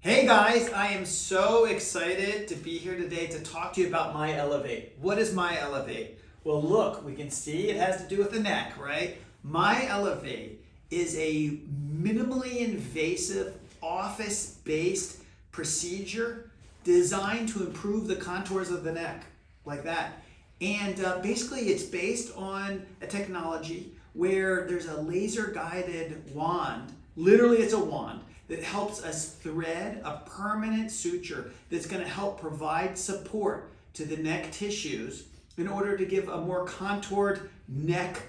Hey guys, I am so excited to be here today to talk to you about MyEllevate. What is MyEllevate? Well, look, we can see it has to do with the neck, right? MyEllevate is a minimally invasive office-based procedure designed to improve the contours of the neck, like that. And basically it's based on a technology where there's a laser-guided wand, literally it's a wand, that helps us thread a permanent suture that's going to help provide support to the neck tissues in order to give a more contoured neck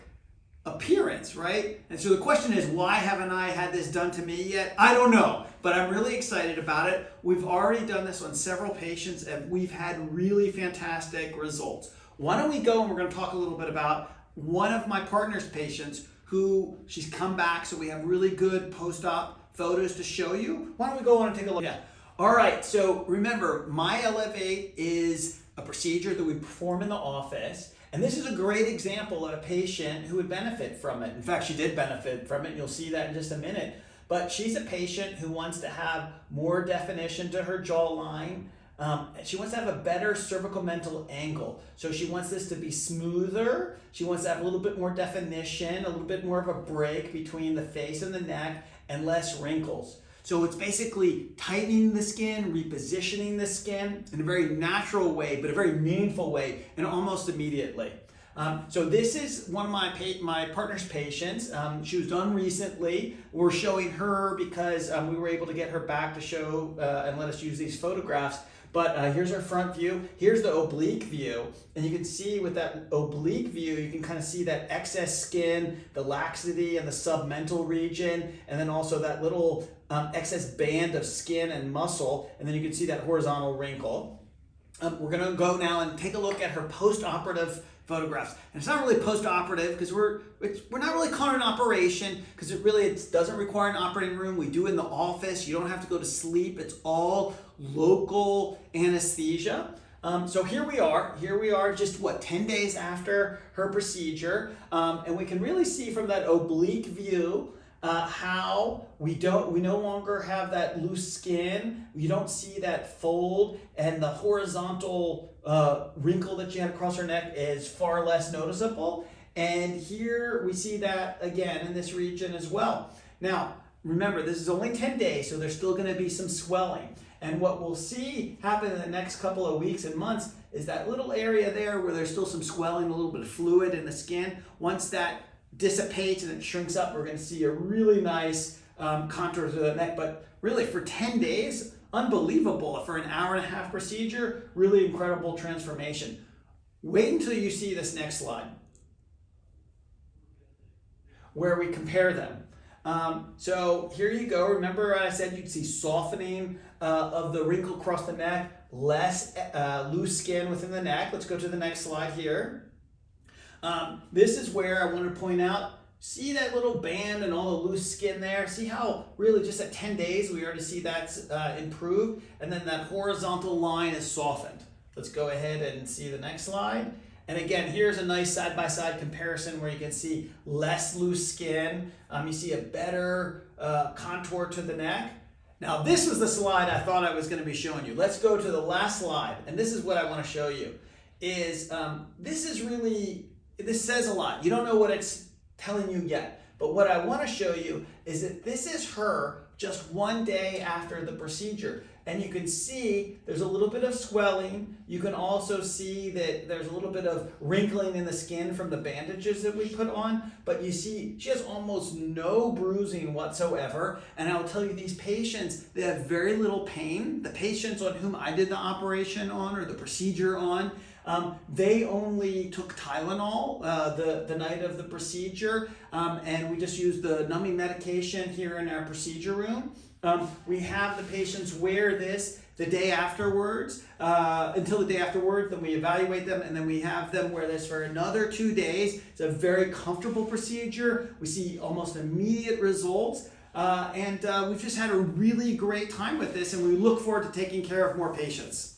appearance, right? And so the question is, why haven't I had this done to me yet? I don't know, but I'm really excited about it. We've already done this on several patients and we've had really fantastic results. Why don't we go and we're going to talk a little bit about one of my partner's patients who she's come back, so we have really good post-op photos to show you. Why don't we go on and take a look? Yeah. All right, so remember, MyEllevate is a procedure that we perform in the office, and this is a great example of a patient who would benefit from it. In fact, she did benefit from it, and you'll see that in just a minute. But she's a patient who wants to have more definition to her jawline. She wants to have a better cervical mental angle. So she wants this to be smoother. She wants to have a little bit more definition, a little bit more of a break between the face and the neck, and less wrinkles. So it's basically tightening the skin, repositioning the skin in a very natural way, but a very meaningful way, and almost immediately. So this is one of my partner's patients. She was done recently. We're showing her because we were able to get her back to show and let us use these photographs. But here's our front view. Here's the oblique view. And you can see with that oblique view, you can kind of see that excess skin, the laxity in the submental region, and then also that little excess band of skin and muscle. And then you can see that horizontal wrinkle. We're going to go now and take a look at her post-operative photographs. And it's not really post-operative because we're not really calling it an operation because it doesn't require an operating room. We do it in the office. You don't have to go to sleep. It's all local anesthesia. So here we are just 10 days after her procedure. And we can really see from that oblique view how we no longer have that loose skin. You don't see that fold, and the horizontal wrinkle that she had across her neck is far less noticeable. And here we see that again in this region as well. Now, remember, this is only 10 days, so there's still going to be some swelling. And what we'll see happen in the next couple of weeks and months is that little area there where there's still some swelling, a little bit of fluid in the skin. Once that dissipates and it shrinks up, we're going to see a really nice contour to the neck. But really, for 10 days, unbelievable. For an hour-and-a-half procedure, really incredible transformation. Wait until you see this next slide where we compare them. So here you go. Remember I said you'd see softening of the wrinkle across the neck, less loose skin within the neck. Let's go to the next slide here. This is where I want to point out, see that little band and all the loose skin there? See how really just at 10 days we already see that's improved, and then that horizontal line is softened. Let's go ahead and see the next slide. And again, here's a nice side-by-side comparison where you can see less loose skin. You see a better contour to the neck. Now, this was the slide I thought I was going to be showing you. Let's go to the last slide. And this is what I want to show you. This says a lot. You don't know what it's telling you yet. But what I want to show you is that this is her just one day after the procedure. And you can see there's a little bit of swelling. You can also see that there's a little bit of wrinkling in the skin from the bandages that we put on. But you see she has almost no bruising whatsoever. And I'll tell you, these patients, they have very little pain. The patients on whom I did the operation on or the procedure on, they only took Tylenol the night of the procedure, and we just used the numbing medication here in our procedure room. We have the patients wear this the day afterwards, until the day afterwards, then we evaluate them, and then we have them wear this for another 2 days. It's a very comfortable procedure. We see almost immediate results, and we've just had a really great time with this, and we look forward to taking care of more patients.